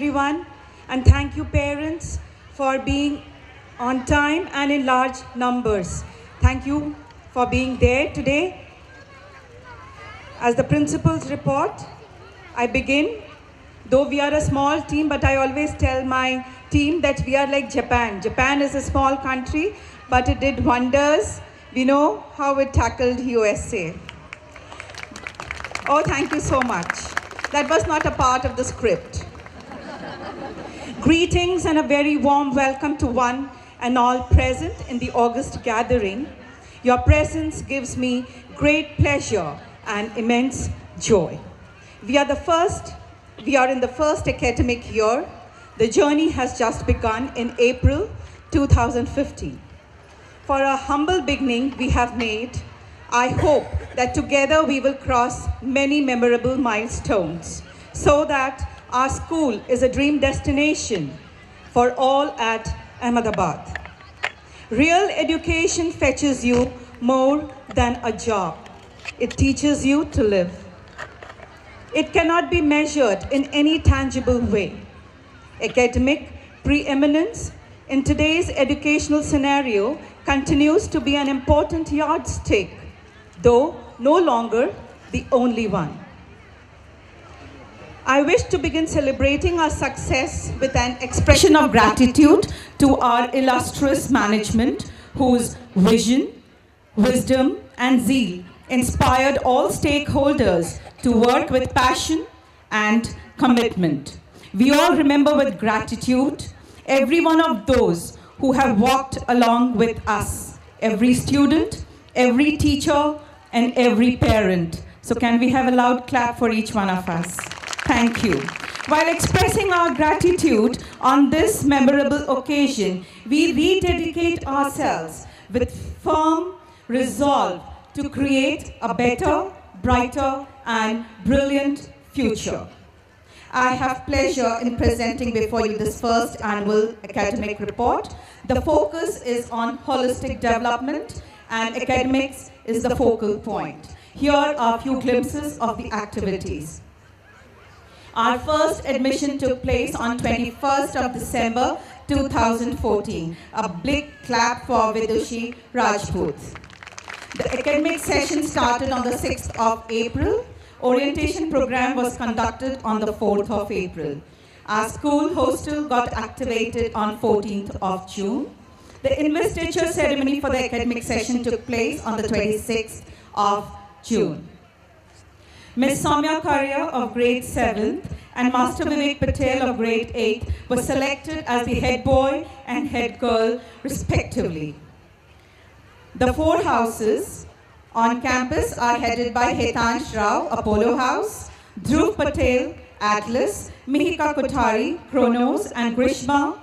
everyone, and thank you parents for being on time and in large numbers. Thank you for being there today. As the principal's report, I begin. Though we are a small team, but I always tell my team that we are like Japan. Japan is a small country, but it did wonders. We know how it tackled USA. Oh, thank you so much. That was not a part of the script. Greetings and a very warm welcome to one and all present in the August gathering. Your presence gives me great pleasure and immense joy. We are in the first academic year. The journey has just begun in April 2015. For a humble beginning we have made, I hope that together we will cross many memorable milestones so that our school is a dream destination for all at Ahmedabad. Real education fetches you more than a job. It teaches you to live. It cannot be measured in any tangible way. Academic preeminence in today's educational scenario continues to be an important yardstick, though no longer the only one. I wish to begin celebrating our success with an expression of gratitude to our illustrious management, whose vision, wisdom, and zeal inspired all stakeholders to work with passion and commitment. We all remember with gratitude every one of those who have walked along with us, every student, every teacher, and every parent. So can we have a loud clap for each one of us? Thank you. While expressing our gratitude on this memorable occasion, we rededicate ourselves with firm resolve to create a better, brighter, and brilliant future. I have pleasure in presenting before you this first annual academic report. The focus is on holistic development, and academics is the focal point. Here are a few glimpses of the activities. Our first admission took place on 21st of December 2014. A big clap for Vidushi Rajput. The academic session started on the 6th of April. Orientation program was conducted on the 4th of April. Our school hostel got activated on 14th of June. The investiture ceremony for the academic session took place on the 26th of June. Ms. Soumya Karya of grade 7th and Master Vivek Patel of grade 8th were selected as the head boy and head girl respectively. The 4 houses on campus are headed by Hetansh Rao, Apollo House, Dhruv Patel, Atlas, Mihika Kothari, Kronos, and Grishma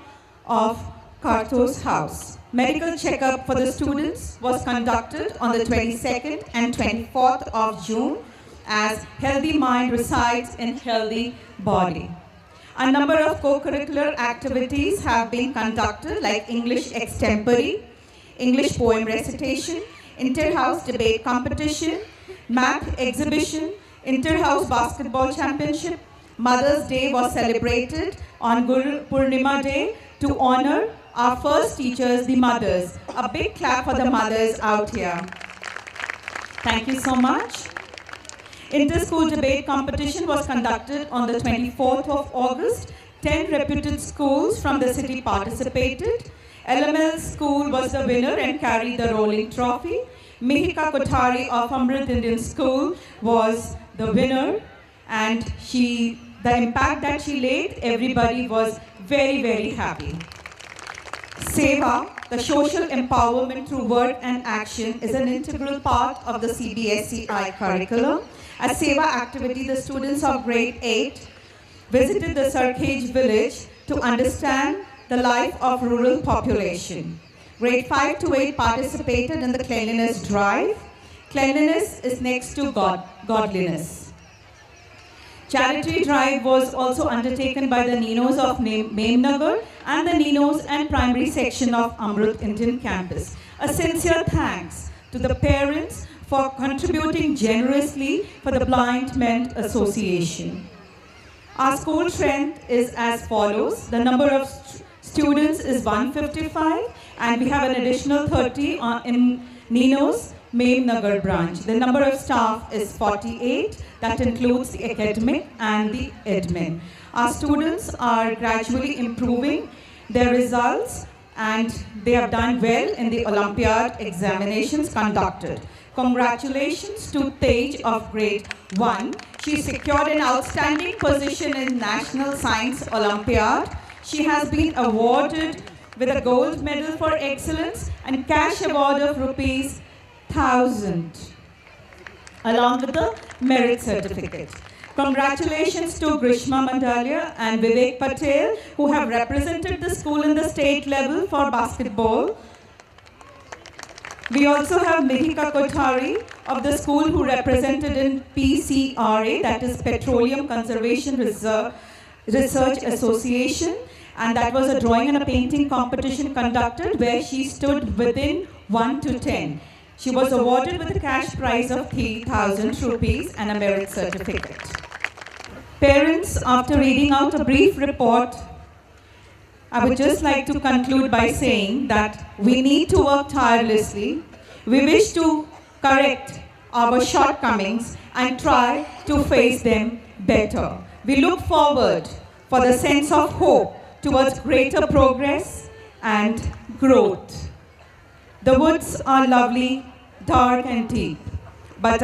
of Karthos House. Medical checkup for the students was conducted on the 22nd and 24th of June, as healthy mind resides in healthy body. A number of co-curricular activities have been conducted, like English extempore, English poem recitation, inter-house debate competition, math exhibition, inter-house basketball championship. Mother's Day was celebrated on Guru Purnima Day to honor our first teachers, the mothers. A big clap for the mothers out here. Thank you so much. Inter-school debate competition was conducted on the 24th of August. 10 reputed schools from the city participated. LML school was the winner and carried the rolling trophy. Mihika Kothari of Amrit Indian School was the winner, and the impact that she laid, everybody was very, very happy. Seva, the social empowerment through word and action, is an integral part of the CBSEI curriculum. As Seva activity, the students of grade 8 visited the Sarkhej village to understand the life of rural population. Grade 5 to 8 participated in the cleanliness drive. Cleanliness is next to godliness. Charity drive was also undertaken by the Ninos of Memnagar and the Ninos and primary section of Amrit Indian campus. A sincere thanks to the parents for contributing generously for the Blind Men Association. Our school strength is as follows. The number of students is 155, and we have an additional 30 in Ninos Mem Nagar branch. The number of staff is 48. That includes the academic and the admin. Our students are gradually improving their results, and they have done well in the Olympiad examinations conducted. Congratulations to Tej of grade 1. She secured an outstanding position in National Science Olympiad. She has been awarded with a gold medal for excellence and cash award of ₹1,000 along with the merit certificate. Congratulations to Grishma Mandalia and Vivek Patel, who have represented the school in the state level for basketball. We also have Mihika Kothari of the school, who represented in PCRA, that is Petroleum Conservation Research Association, and that was a drawing and a painting competition conducted where she stood within 1 to 10. She was awarded with a cash prize of ₹3,000 and a merit certificate. Parents, after reading out a brief report, I would just like to conclude by saying that we need to work tirelessly. We wish to correct our shortcomings and try to face them better. We look forward for the sense of hope towards greater progress and growth. The woods are lovely, dark and deep, but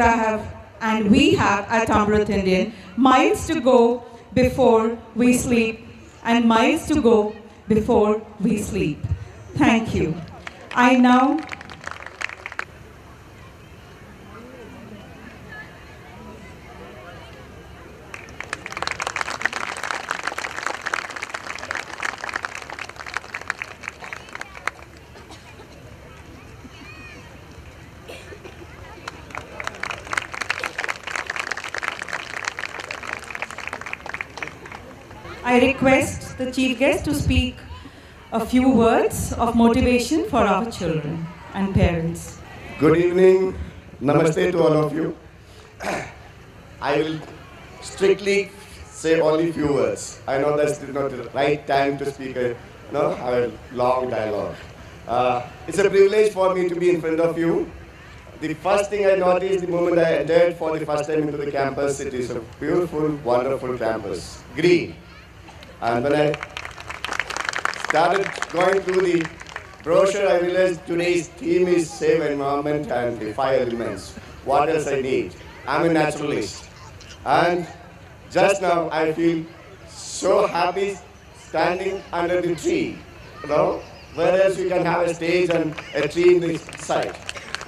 we have at Amrit Indian miles to go before we sleep, and miles to go before we sleep. Thank you. I request the chief guest to speak a few words of motivation for our children and parents. Good evening. Namaste to all of you. I will strictly say only few words. I know that's not the right time to speak a long dialogue. It's a privilege for me to be in front of you. The first thing I noticed the moment I entered for the first time into the campus, it is a beautiful, wonderful campus, green. And when I started going through the brochure, I realized today's theme is Save Environment and the 5 elements. What else I need? I'm a naturalist. And just now I feel so happy standing under the tree. Where else you can have a stage and a tree in the side.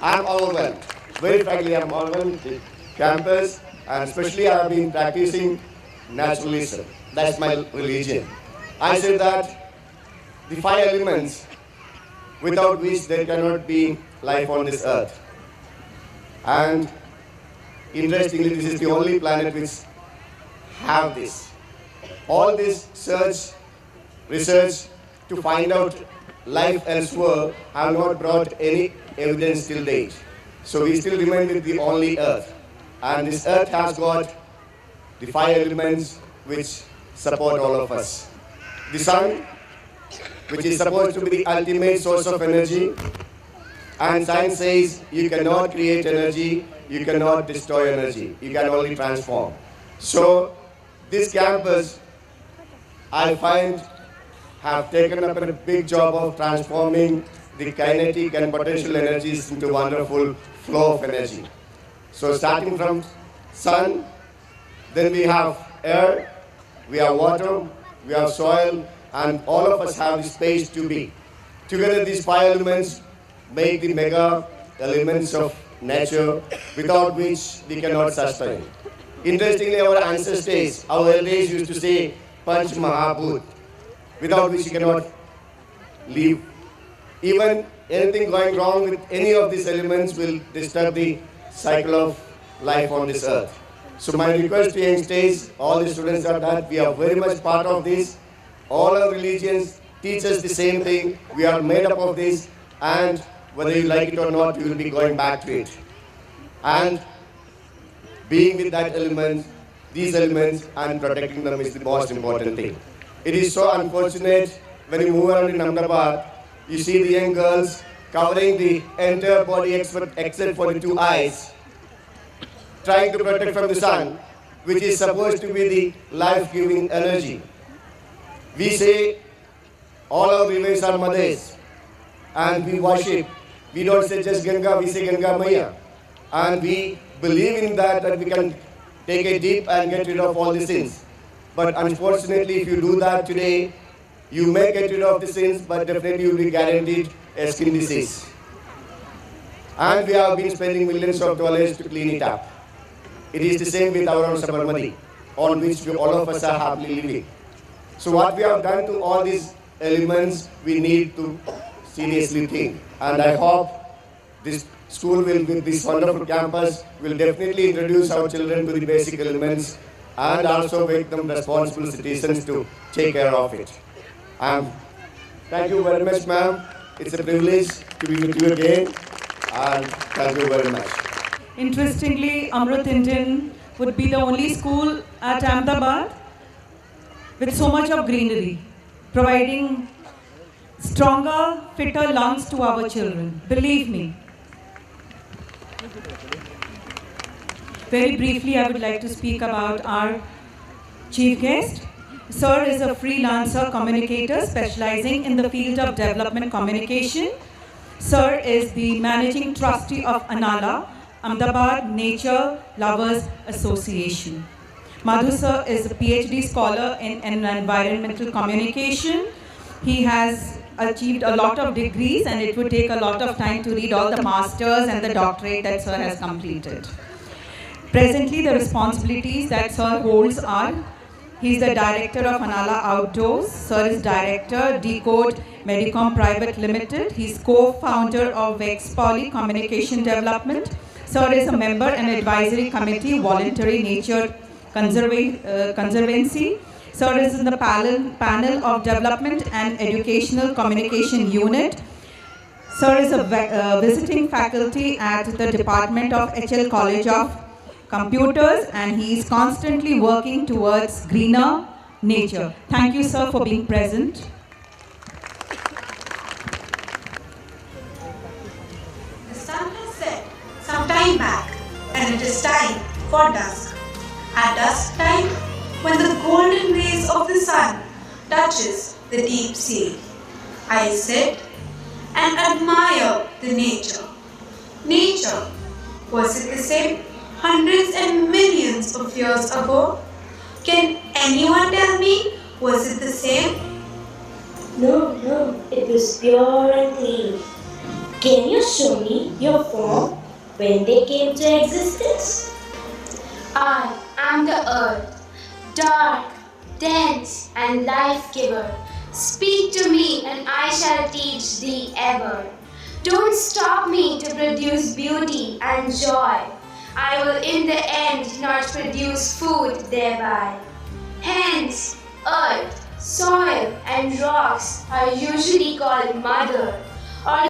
I'm overwhelmed. Very frankly, I'm overwhelmed with campus, and especially I've been practicing naturalism. That's my religion. I say that the 5 elements without which there cannot be life on this earth. And interestingly, this is the only planet which have this. All this research to find out life elsewhere have not brought any evidence till date. So we still remain with the only earth. And this earth has got the 5 elements which support all of us. The sun, which is supposed to be the ultimate source of energy. And science says you cannot create energy, you cannot destroy energy, you can only transform. So this campus, I find, have taken up a big job of transforming the kinetic and potential energies into wonderful flow of energy. So starting from sun, then we have air, we have water, we have soil, and all of us have the space to be. Together these 5 elements make the mega elements of nature without which we cannot sustain. Interestingly, our ancestors, our elders used to say, Panch Mahabhut, without which you cannot live. Even anything going wrong with any of these elements will disturb the cycle of life on this earth. So my request to youngsters, all the students are that we are very much part of this. All our religions teach us the same thing. We are made up of this, and whether you like it or not, you will be going back to it. And being with that element, these elements and protecting them is the most important thing. It is so unfortunate when you move around in Ahmedabad, you see the young girls covering the entire body except for the two eyes, trying to protect from the sun, which is supposed to be the life-giving energy. We say all our rivers are mothers, and we worship. We don't say just Ganga, we say Ganga Maya. And we believe in that we can take a dip and get rid of all the sins. But unfortunately, if you do that today, you may get rid of the sins, but definitely you will be guaranteed a skin disease. And we have been spending millions of dollars to clean it up. It is the same with our own Sabarmati, on which all of us are happily living. So what we have done to all these elements, we need to seriously think. And I hope this school will, with this wonderful campus, will definitely introduce our children to the basic elements and also make them responsible citizens to take care of it. Thank you very much, ma'am. It's a privilege to be with you again, and thank you very much. Interestingly, Amrit Indian would be the only school at Ahmedabad with so much of greenery, providing stronger, fitter lungs to our children. Believe me. Very briefly, I would like to speak about our chief guest. Sir is a freelancer communicator specializing in the field of development communication. Sir is the managing trustee of Anala, Ahmedabad Nature Lovers Association. Madhu sir is a PhD scholar in environmental communication. He has achieved a lot of degrees, and it would take a lot of time to read all the masters and the doctorate that sir has completed. Presently, the responsibilities that sir holds are: he's the director of Anala Outdoors. Sir is director, Decode Medicom Private Limited. He's co-founder of Vex Poly Communication Development. Sir is a member and advisory committee, Voluntary Nature Conservancy. Sir is in the panel of Development and Educational Communication Unit. Sir is a visiting faculty at the Department of HL College of Computers, and he is constantly working towards greener nature. Thank you, sir, for being present. The sun has set some time back, and it is time for dusk. At dusk time, when the golden rays of the sun touches the deep sea, I sit and admire the nature. Nature, was it the same hundreds and millions of years ago? Can anyone tell me, was it the same? No, it was pure and clean. Can you show me your form when they came to existence? I am the earth, dark, dense, and life-giver. Speak to me, and I shall teach thee ever. Don't stop me to produce beauty and joy. I will in the end not produce food thereby. Hence, earth, soil, and rocks are usually called mother, or